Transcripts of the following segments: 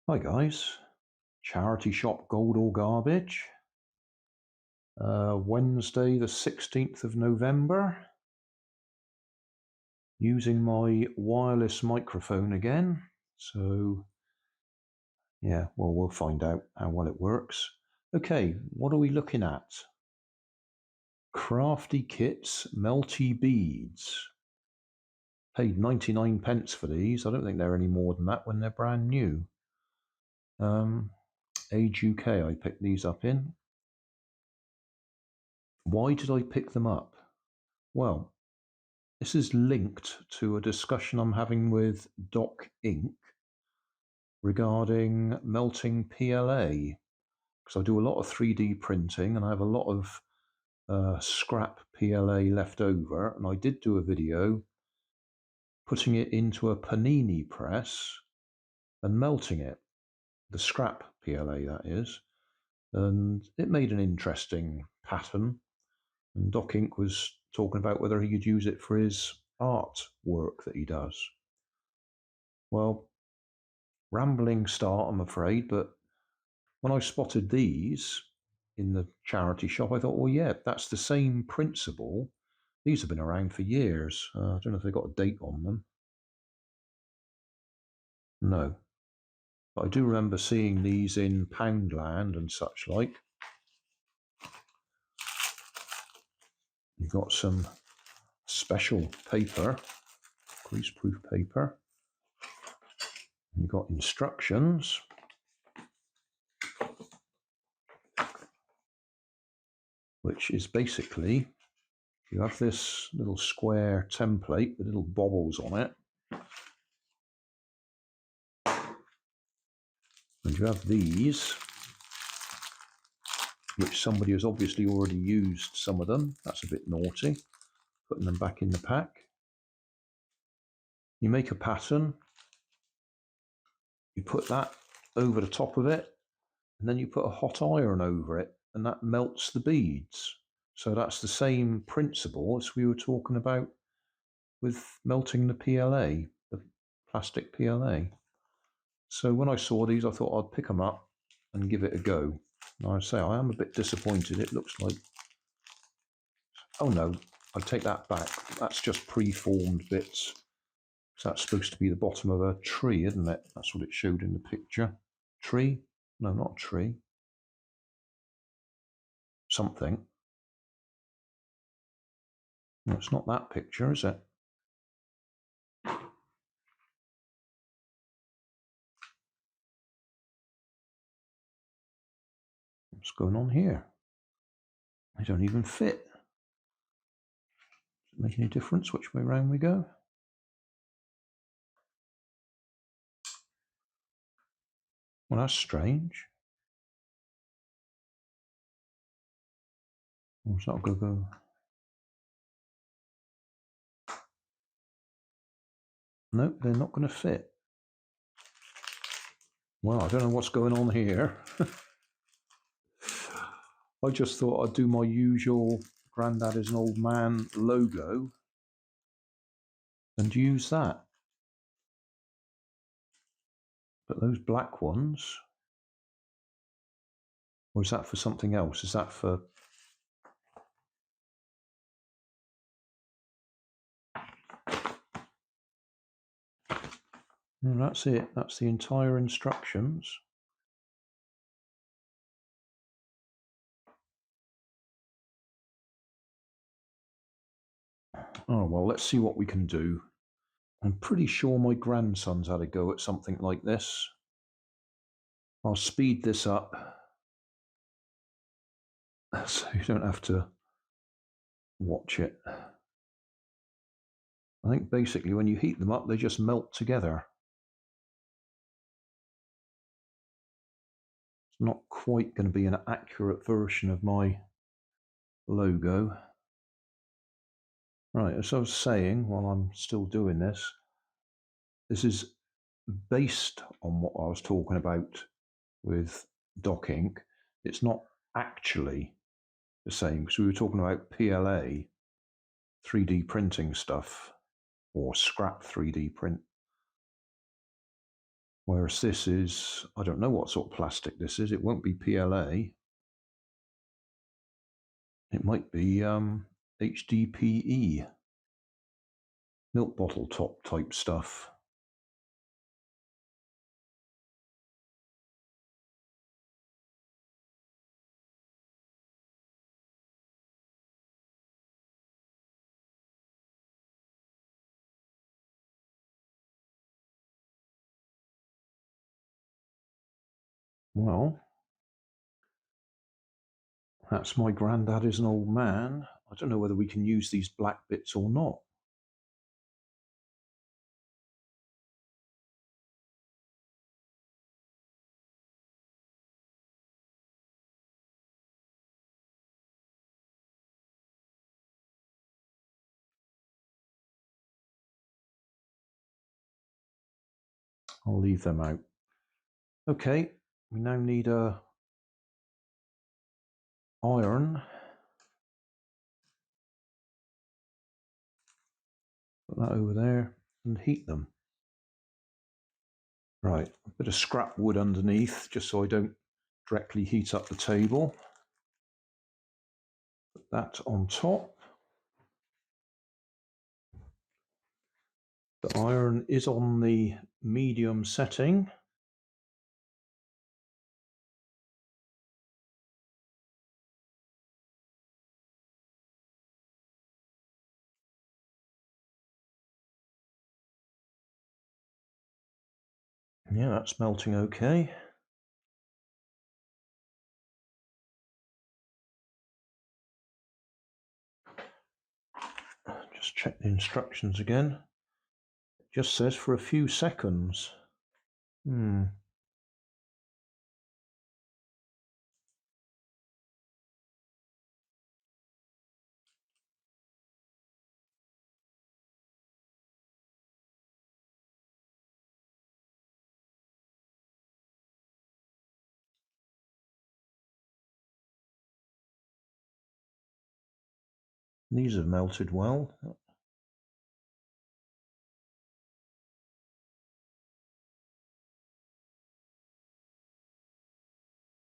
Hi guys, charity shop gold or garbage. Wednesday the 16th of November. Using my wireless microphone again. So yeah, well, we'll find out how well it works. Okay, what are we looking at? Crafty Kits Melty Beads. Paid 99 pence for these. I don't think they're any more than that when they're brand new. Age UK I picked these up in. Why did I pick them up? Well, this is linked to a discussion I'm having with Doc Inc. regarding melting PLA, because I do a lot of 3D printing and I have a lot of scrap PLA left over, and I did do a video putting it into a panini press and melting it, the scrap PLA that is, and it made an interesting pattern, and Doc Inc. was talking about whether he could use it for his art work that he does. Well, rambling start, I'm afraid, but when I spotted these in the charity shop, I thought, well, yeah, that's the same principle. These have been around for years. I don't know if they've got a date on them. No. But I do remember seeing these in Poundland and such like. You've got some special paper, greaseproof paper. You've got instructions. Which is basically, you have this little square template with little bobbles on it. And you have these, which somebody has obviously already used some of them. That's a bit naughty. Putting them back in the pack. You make a pattern. You put that over the top of it, and then you put a hot iron over it, and that melts the beads. So that's the same principle as we were talking about with melting the PLA, the plastic PLA. So when I saw these, I thought I'd pick them up and give it a go. And I say I am a bit disappointed. It looks like, oh no, I take that back. That's just pre-formed bits. So that's supposed to be the bottom of a tree, isn't it? That's what it showed in the picture. Tree? No, not a tree. Something. No, it's not that picture, is it? What's going on here? They don't even fit. Does it make any difference which way round we go? Well, that's strange. Well, it's not going to go. Nope, they're not going to fit. Well, I don't know what's going on here. I just thought I'd do my usual Grandad is an Old Man logo and use that. But those black ones, or is that for something else? Is that for... No, that's it. That's the entire instructions. Oh, well, let's see what we can do. I'm pretty sure my grandson's had a go at something like this. I'll speed this up so you don't have to watch it. I think basically when you heat them up, they just melt together. It's not quite going to be an accurate version of my logo. Right, as I was saying while I'm still doing this is based on what I was talking about with Doc Inc. It's not actually the same, because we were talking about PLA, 3D printing stuff, or scrap 3D print. Whereas this is, I don't know what sort of plastic this is. It won't be PLA. It might be HDPE, milk bottle top type stuff. Well, that's my granddad is an old man. I don't know whether we can use these black bits or not. I'll leave them out. Okay, we now need a iron. Put that over there and heat them. Right, a bit of scrap wood underneath just so I don't directly heat up the table. Put that on top. The iron is on the medium setting. Yeah, that's melting okay. Just check the instructions again. It just says for a few seconds. These have melted well. I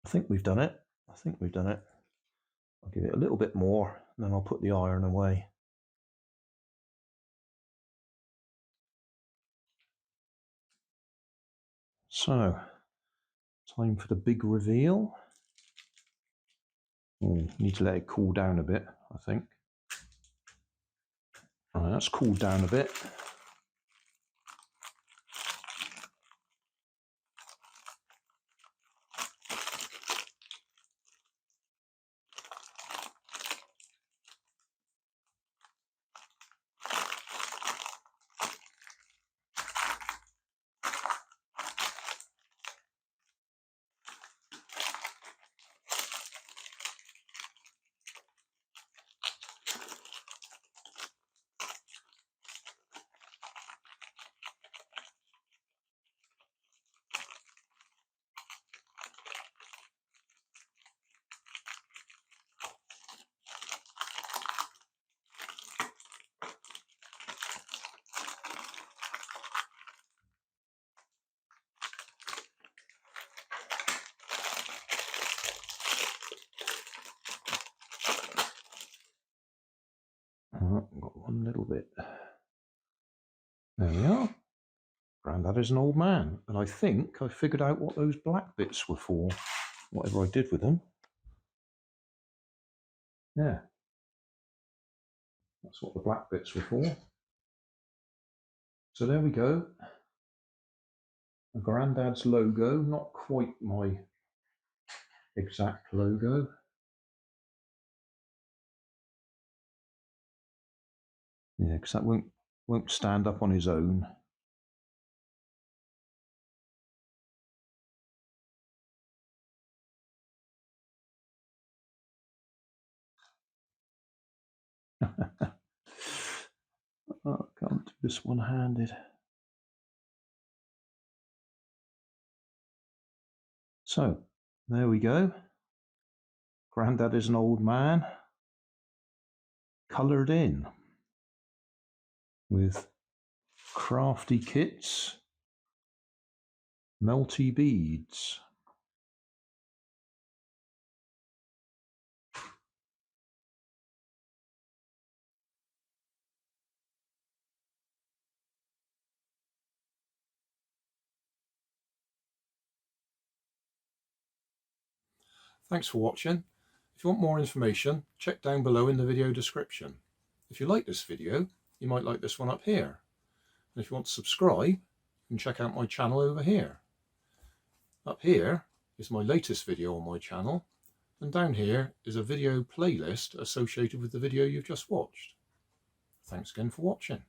think we've done it. I'll give it a little bit more, and then I'll put the iron away. So, time for the big reveal. Need to let it cool down a bit, I think. Right, that's cooled down a bit. Got one little bit. There we are. Grandad is an old man. And I think I figured out what those black bits were for, whatever I did with them. Yeah. That's what the black bits were for. So there we go. Grandad's logo, not quite my exact logo. Yeah, because that won't stand up on his own. Oh, I can't do this one-handed. So, there we go. Grandad is an old man, coloured in with crafty kits Melty beads. Thanks for watching. If you want more information, check down below in the video description. If you like this video, you might like this one up here. And if you want to subscribe, you can check out my channel over here. Up here is my latest video on my channel, and down here is a video playlist associated with the video you've just watched. Thanks again for watching.